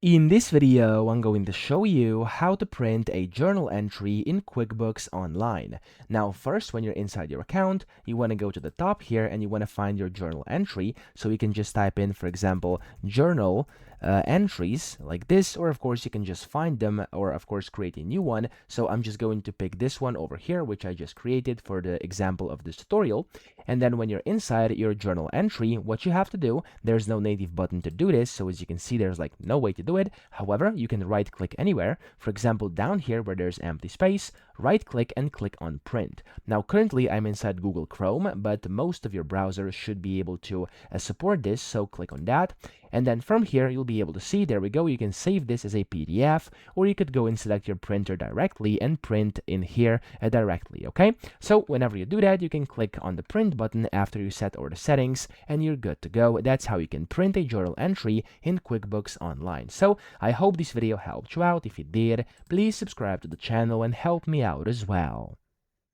In this video, I'm going to show you how to print a journal entry in QuickBooks Online. Now, first, when you're inside your account, you want to go to the top here and you want to find your journal entry. So you can just type in, for example, journal entries like this, or of course, you can just find them or of course, create a new one. So I'm just going to pick this one over here, which I just created for the example of this tutorial. And then when you're inside your journal entry, what you have to do, there's no native button to do this. So as you can see, there's like no way to do it. However, you can right click anywhere. For example, down here where there's empty space, right click and click on print. Now, currently I'm inside Google Chrome, but most of your browsers should be able to support this. So click on that. And then from here, you'll be able to see, there we go, you can save this as a PDF, or you could go and select your printer directly and print in here directly, okay? So whenever you do that, you can click on the print button after you set all the settings, and you're good to go. That's how you can print a journal entry in QuickBooks Online. So I hope this video helped you out. If it did, please subscribe to the channel and help me out as well.